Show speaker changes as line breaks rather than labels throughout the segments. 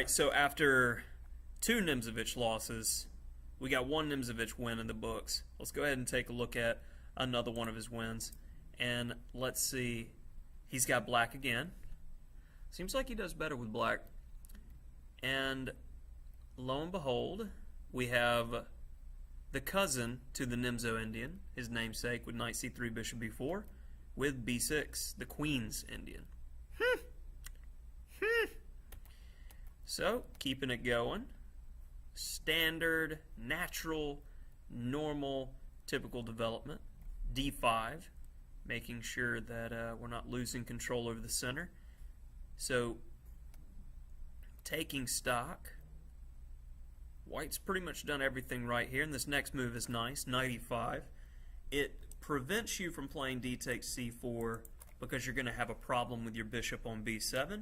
Alright, so after 2 Nimzowitsch losses, we got 1 Nimzowitsch win in the books. Let's go ahead and take a look at another one of his wins. And let's see. He's got black again. Seems like he does better with black. And lo and behold, we have the cousin to the Nimzo Indian, his namesake, with knight c3, bishop b4, with b6, the queen's Indian. So, keeping it going. Standard, natural, normal, typical development. d5, making sure that we're not losing control over the center. So, taking stock. White's pretty much done everything right here, and this next move is nice, knight e5. It prevents you from playing d takes c4 because you're going to have a problem with your bishop on b7.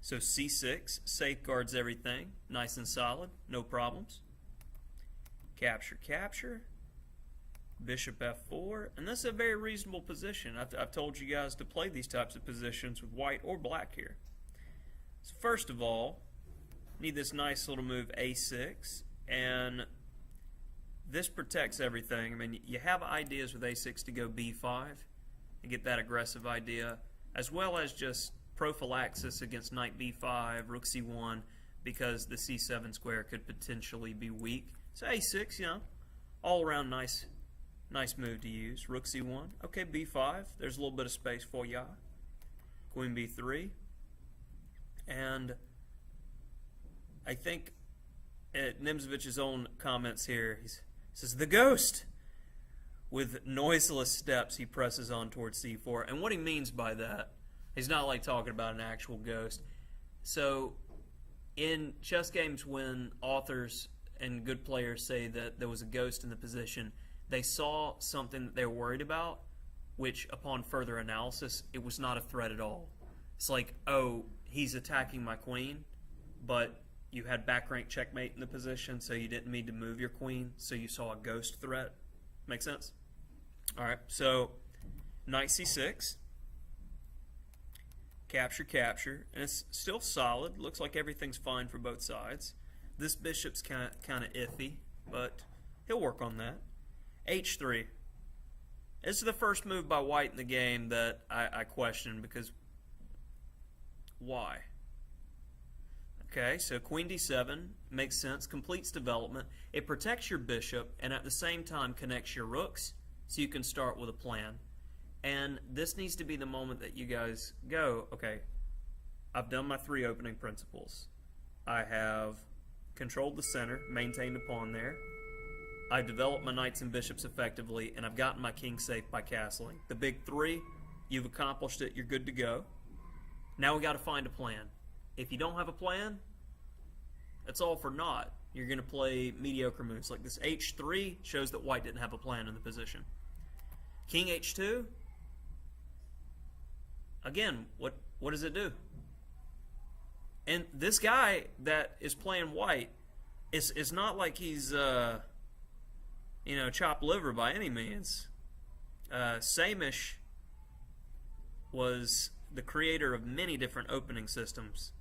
So c6 safeguards everything, nice and solid, no problems. Capture, capture, bishop f4, and that's a very reasonable position. I've told you guys to play these types of positions with white or black here. So first of all, need this nice little move a6, and this protects everything. I mean, you have ideas with a6 to go b5 and get that aggressive idea, as well as just prophylaxis against knight b5, rook c1, because the c7 square could potentially be weak. So a6, you know, all around nice move to use. Rook c1, okay, b5, there's a little bit of space for ya. Queen b3, and I think Nimzowicz's own comments here, he says, the ghost! With noiseless steps, he presses on towards c4. And what he means by that, he's not like talking about an actual ghost. So, in chess games, when authors and good players say that there was a ghost in the position, they saw something that they were worried about, which, upon further analysis, it was not a threat at all. It's like, oh, he's attacking my queen, but you had back rank checkmate in the position, so you didn't need to move your queen, so you saw a ghost threat. Make sense? Alright, so knight c6. Capture, capture, and it's still solid. Looks like everything's fine for both sides. This bishop's kind of iffy, but he'll work on that. h3. This is the first move by white in the game that I question, because why? Okay, so queen d7 makes sense, completes development. It protects your bishop and at the same time connects your rooks, so you can start with a plan. And this needs to be the moment that you guys go, okay, I've done my 3 opening principles. I have controlled the center, maintained a pawn there. I've developed my knights and bishops effectively, and I've gotten my king safe by castling. The big 3, you've accomplished it, you're good to go. Now we got to find a plan. If you don't have a plan, it's all for naught. You're going to play mediocre moves. Like this h3 shows that white didn't have a plan in the position. King h2, again, what does it do? And this guy that is playing white is not like he's you know, chopped liver by any means. Samish was the creator of many different opening systems,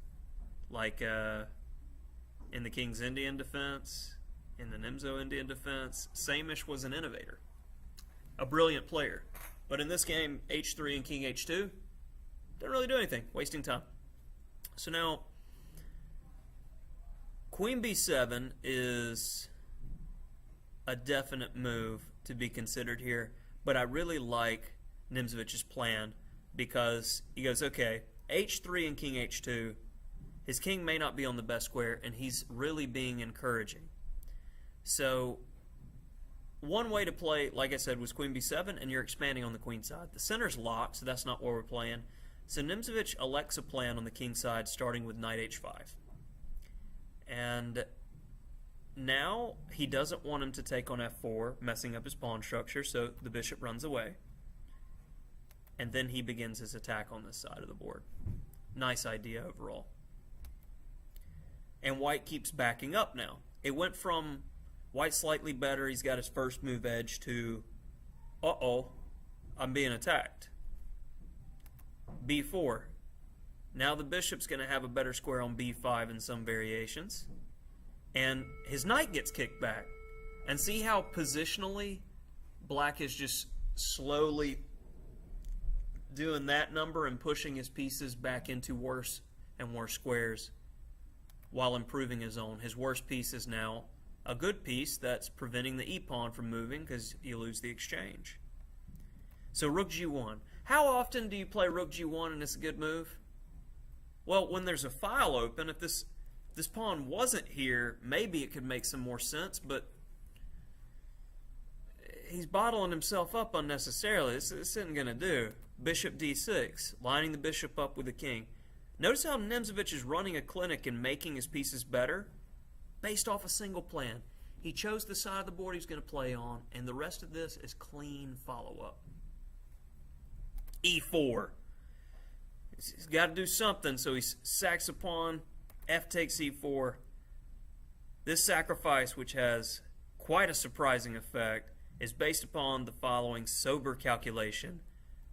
like in the King's Indian defense, in the Nimzo Indian defense. Samish was an innovator, a brilliant player. But in this game, h3 and king h2 don't really do anything, wasting time. So now, queen b7 is a definite move to be considered here, but I really like Nimzowicz's plan, because he goes, okay, h3 and king h2, his king may not be on the best square, and he's really being encouraging. So one way to play, like I said, was queen b7, and you're expanding on the queen side. The center's locked, so that's not where we're playing. So Nimzowitsch elects a plan on the king side, starting with knight h5. And now he doesn't want him to take on f4, messing up his pawn structure, so the bishop runs away. And then he begins his attack on this side of the board. Nice idea overall. And white keeps backing up now. It went from white slightly better, he's got his first move edge, to uh-oh, I'm being attacked. b4. Now the bishop's going to have a better square on b5 in some variations. And his knight gets kicked back. And see how positionally black is just slowly doing that number and pushing his pieces back into worse and worse squares while improving his own. His worst piece is now a good piece that's preventing the e-pawn from moving because you lose the exchange. So rook g1. How often do you play rook g1 and it's a good move? Well, when there's a file open, if this pawn wasn't here, maybe it could make some more sense, but he's bottling himself up unnecessarily. This isn't going to do. Bishop d6, lining the bishop up with the king. Notice how Nimzowitsch is running a clinic and making his pieces better based off a single plan. He chose the side of the board he's going to play on, and the rest of this is clean follow-up. e4. He's got to do something, so he sacks a pawn. F takes e4. This sacrifice, which has quite a surprising effect, is based upon the following sober calculation.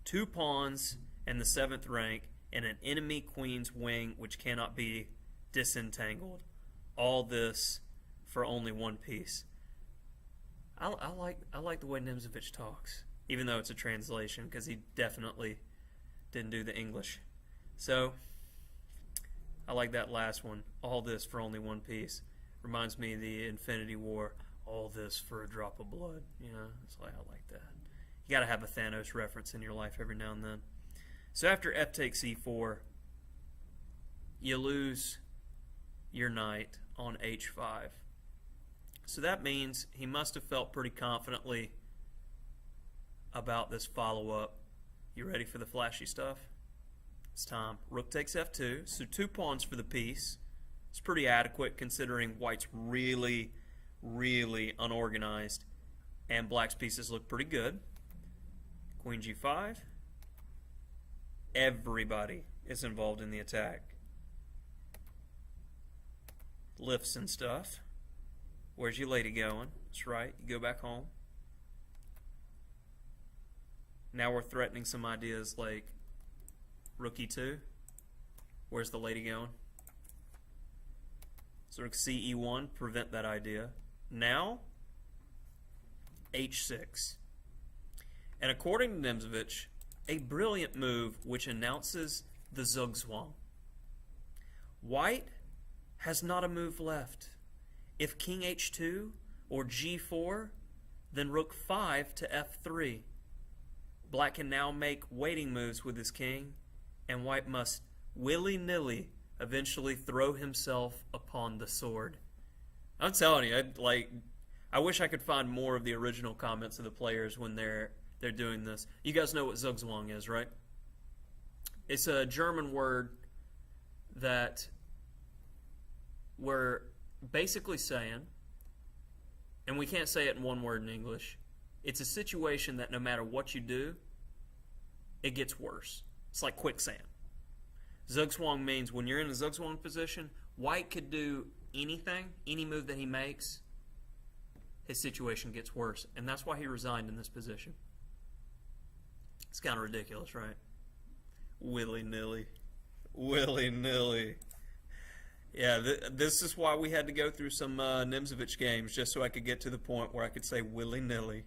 2 pawns and the 7th rank and an enemy queen's wing which cannot be disentangled. All this for only 1 piece. I like the way Nimzowitsch talks, even though it's a translation, because he definitely didn't do the English. So I like that last one. All this for only 1 piece. Reminds me of the Infinity War. All this for a drop of blood. You know, it's like, I like that. You got to have a Thanos reference in your life every now and then. So after F takes e4, you lose your knight on h5. So that means he must have felt pretty confidently about this follow-up. You ready for the flashy stuff? It's time. Rook takes f2, so 2 pawns for the piece. It's pretty adequate considering white's really unorganized and black's pieces look pretty good. Queen g5. Everybody is involved in the attack. Lifts and stuff. Where's your lady going? That's right, you go back home. Now we're threatening some ideas like rook e2. Where's the lady going? So rook c e1, prevent that idea. Now, h6. And according to Nimzowitsch, a brilliant move which announces the Zugzwang. White has not a move left. If king h2 or g4, then rook 5 to f3. Black can now make waiting moves with his king, and white must willy-nilly eventually throw himself upon the sword. I'm telling you, I wish I could find more of the original comments of the players when they're doing this. You guys know what Zugzwang is, right? It's a German word that we're basically saying, and we can't say it in one word in English, it's a situation that no matter what you do, it gets worse. It's like quicksand. Zugzwang means when you're in a Zugzwang position, white could do anything, any move that he makes, his situation gets worse. And that's why he resigned in this position. It's kind of ridiculous, right? Willy-nilly. Willy-nilly. Yeah, this is why we had to go through some Nimzowitsch games, just so I could get to the point where I could say willy-nilly.